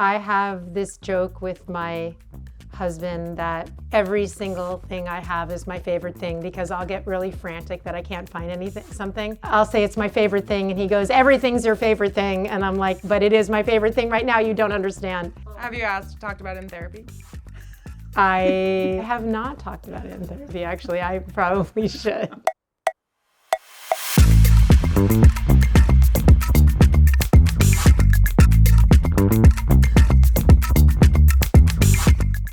I have this joke with my husband that every single thing I have is my favorite thing, because I'll get really frantic that I can't find something. I'll say it's my favorite thing and he goes, everything's your favorite thing. And I'm like, but it is my favorite thing right now, you don't understand. Have you talked about it in therapy? I have not talked about it in therapy, actually. I probably should.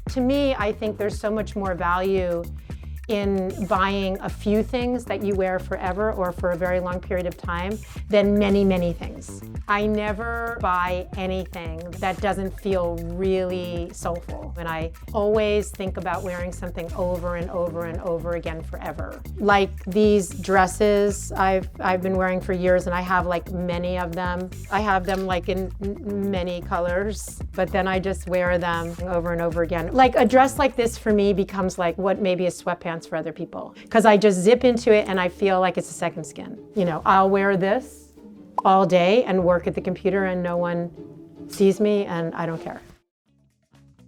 To me, I think there's so much more value in buying a few things that you wear forever or for a very long period of time than many, many things. I never buy anything that doesn't feel really soulful. And I always think about wearing something over and over and over again forever. Like these dresses I've been wearing for years, and I have like many of them. I have them like in many colors, but then I just wear them over and over again. Like a dress like this for me becomes like what maybe is sweatpants for other people, because I just zip into it and I feel like it's a second skin. You know, I'll wear this all day and work at the computer and no one sees me and I don't care.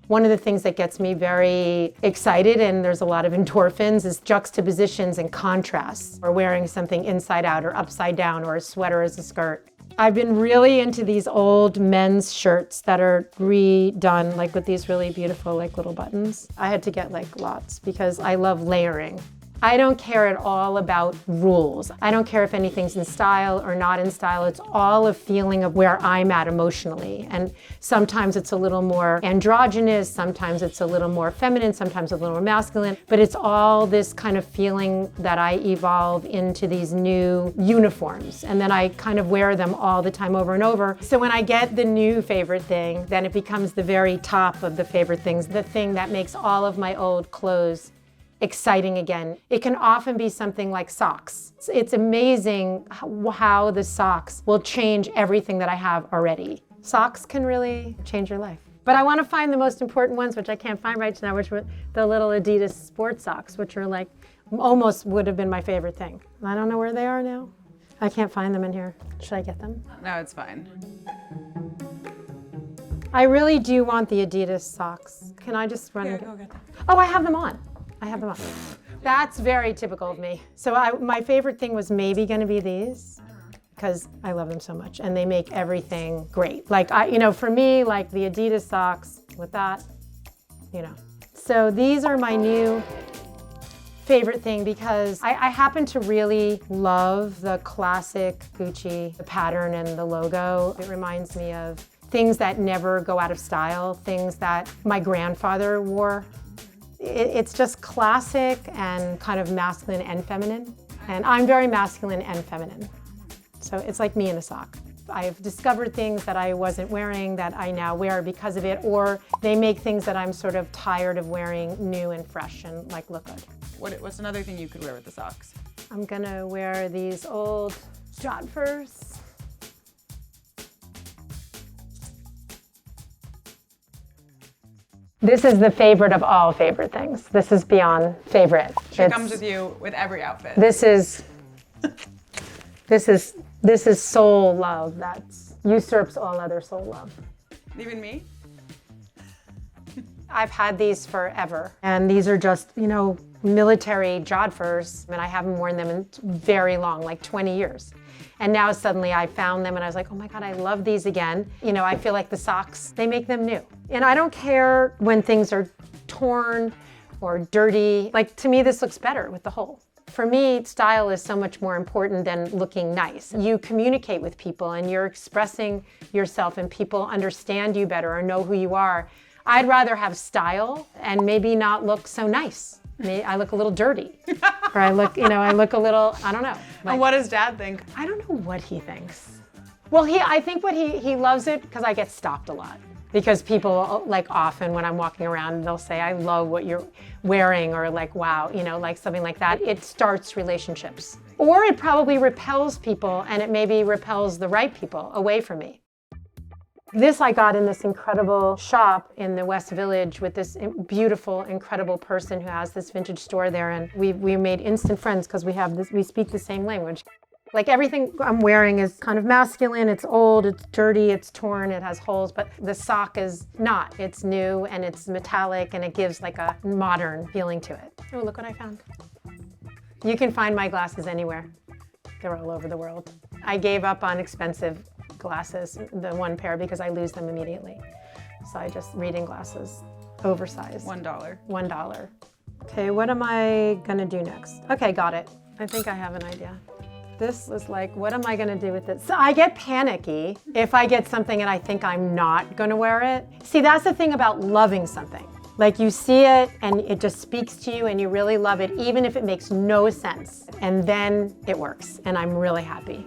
One of the things that gets me very excited, and there's a lot of endorphins, is juxtapositions and contrasts, or wearing something inside out or upside down, or a sweater as a skirt. I've been really into these old men's shirts that are redone, like with these really beautiful like little buttons. I had to get like lots because I love layering. I don't care at all about rules. I don't care if anything's in style or not in style. It's all a feeling of where I'm at emotionally. And sometimes it's a little more androgynous, sometimes it's a little more feminine, sometimes a little more masculine, but it's all this kind of feeling that I evolve into these new uniforms. And then I kind of wear them all the time over and over. So when I get the new favorite thing, then it becomes the very top of the favorite things, the thing that makes all of my old clothes exciting again. It can often be something like socks. It's amazing how the socks will change everything that I have already. Socks can really change your life. But I want to find the most important ones, which I can't find right now, which were the little Adidas sports socks, which are like, almost would have been my favorite thing. I don't know where they are now. I can't find them in here. Should I get them? No, it's fine. I really do want the Adidas socks. Can I just run and Go get them. Oh, I have them on. I have them on. That's very typical of me. So my favorite thing was maybe gonna be these, because I love them so much and they make everything great. Like, for me, like the Adidas socks with that, So these are my new favorite thing, because I happen to really love the classic Gucci, the pattern and the logo. It reminds me of things that never go out of style, things that my grandfather wore. It's just classic and kind of masculine and feminine. And I'm very masculine and feminine. So it's like me in a sock. I've discovered things that I wasn't wearing that I now wear because of it, or they make things that I'm sort of tired of wearing new and fresh and like look good. What's another thing you could wear with the socks? I'm gonna wear these old Jodhpurs. This is the favorite of all favorite things. This is beyond favorite. It comes with you with every outfit. This is soul love that usurps all other soul love. Even me? I've had these forever. And these are just, military Jodhpurs. And I haven't worn them in very long, like 20 years. And now suddenly I found them and I was like, oh my God, I love these again. I feel like the socks, they make them new. And I don't care when things are torn or dirty. Like, to me, this looks better with the hole. For me, style is so much more important than looking nice. You communicate with people and you're expressing yourself and people understand you better or know who you are. I'd rather have style and maybe not look so nice. I look a little dirty, or I look a little, I don't know. And what does Dad think? I don't know what he thinks. Well, I think he loves it because I get stopped a lot. Because people, like, often when I'm walking around, they'll say, I love what you're wearing, or like, wow, like something like that. It starts relationships. Or it probably repels people, and it maybe repels the right people away from me. This I got in this incredible shop in the West Village with this beautiful, incredible person who has this vintage store there, and we made instant friends because we speak the same language. Like everything I'm wearing is kind of masculine, it's old, it's dirty, it's torn, it has holes, but the sock is not. It's new and it's metallic and it gives like a modern feeling to it. Oh, look what I found. You can find my glasses anywhere. They're all over the world. I gave up on expensive glasses, the one pair, because I lose them immediately. So I just reading glasses, oversized. $1. $1. Okay, what am I gonna do next? Okay, got it. I think I have an idea. This is like, what am I gonna do with it? So I get panicky if I get something and I think I'm not gonna wear it. See, that's the thing about loving something. Like you see it and it just speaks to you and you really love it, even if it makes no sense. And then it works and I'm really happy.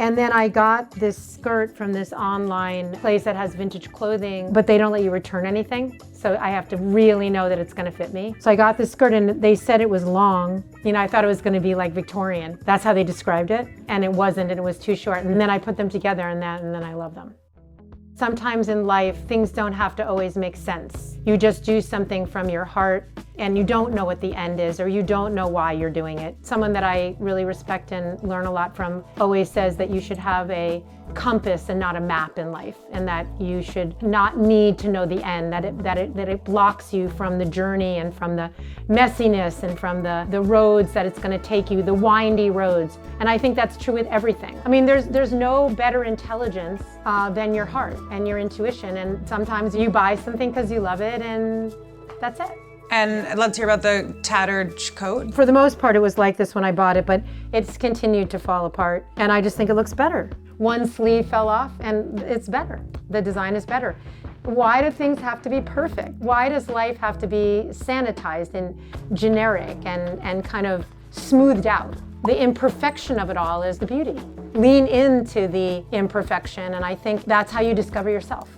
And then I got this skirt from this online place that has vintage clothing, but they don't let you return anything. So I have to really know that it's gonna fit me. So I got this skirt and they said it was long. You know, I thought it was gonna be like Victorian. That's how they described it. And it wasn't, and it was too short. And then I put them together and then I love them. Sometimes in life, things don't have to always make sense. You just do something from your heart and you don't know what the end is, or you don't know why you're doing it. Someone that I really respect and learn a lot from always says that you should have a compass and not a map in life, and that you should not need to know the end, that it blocks you from the journey and from the messiness and from the roads that it's gonna take you, the windy roads. And I think that's true with everything. I mean, there's no better intelligence than your heart and your intuition, and sometimes you buy something because you love it and that's it. And let's hear about the tattered coat. For the most part, it was like this when I bought it, but it's continued to fall apart. And I just think it looks better. One sleeve fell off and it's better. The design is better. Why do things have to be perfect? Why does life have to be sanitized and generic and kind of smoothed out? The imperfection of it all is the beauty. Lean into the imperfection, and I think that's how you discover yourself.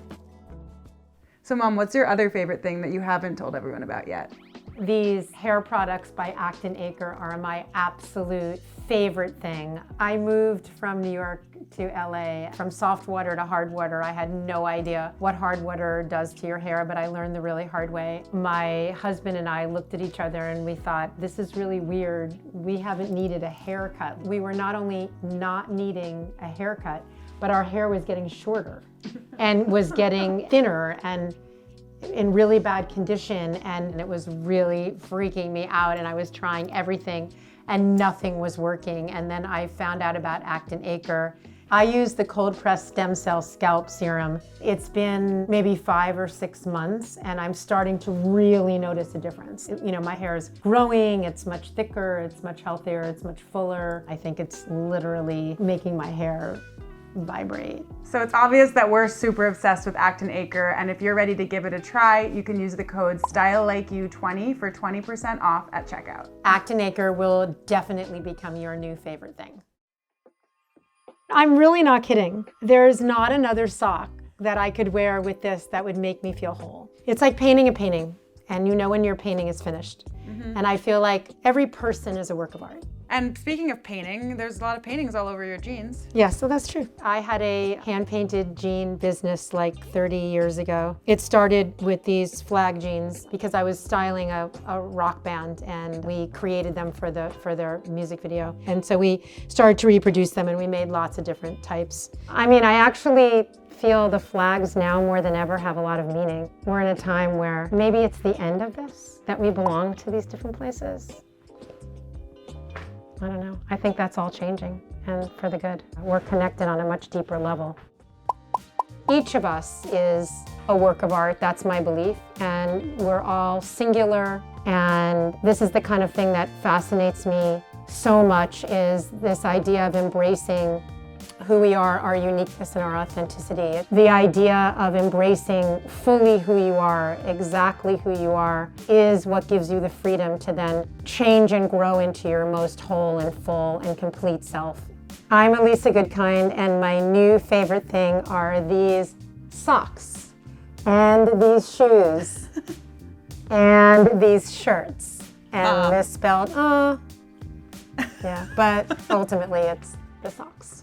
So Mom, what's your other favorite thing that you haven't told everyone about yet? These hair products by Acton Acre are my absolute favorite thing. I moved from New York to LA, from soft water to hard water. I had no idea what hard water does to your hair, but I learned the really hard way. My husband and I looked at each other and we thought, this is really weird. We haven't needed a haircut. We were not only not needing a haircut, but our hair was getting shorter and was getting thinner and in really bad condition, and it was really freaking me out, and I was trying everything and nothing was working. And then I found out about Acton Acre. I use the cold pressed stem cell scalp serum. It's been maybe 5 or 6 months and I'm starting to really notice a difference. You know, my hair is growing, it's much thicker, it's much healthier, it's much fuller. I think it's literally making my hair vibrate. So it's obvious that we're super obsessed with Acton Acre, and if you're ready to give it a try, you can use the code StyleLikeU20 for 20% off at checkout. Acton Acre will definitely become your new favorite thing. I'm really not kidding. There's not another sock that I could wear with this that would make me feel whole. It's like painting a painting, and you know when your painting is finished. And I feel like every person is a work of art. And speaking of painting, there's a lot of paintings all over your jeans. Yes, so that's true. I had a hand-painted jean business like 30 years ago. It started with these flag jeans because I was styling a rock band, and we created them for their music video. And so we started to reproduce them, and we made lots of different types. I mean, I actually feel the flags now more than ever have a lot of meaning. We're in a time where maybe it's the end of this, that we belong to these different places. I don't know. I think that's all changing, and for the good. We're connected on a much deeper level. Each of us is a work of art, that's my belief, and we're all singular, and this is the kind of thing that fascinates me so much, is this idea of embracing who we are, our uniqueness and our authenticity. The idea of embracing fully who you are, exactly who you are, is what gives you the freedom to then change and grow into your most whole and full and complete self. I'm Elisa Goodkind, and my new favorite thing are these socks, and these shoes, and these shirts, and misspelled, yeah, but ultimately it's the socks.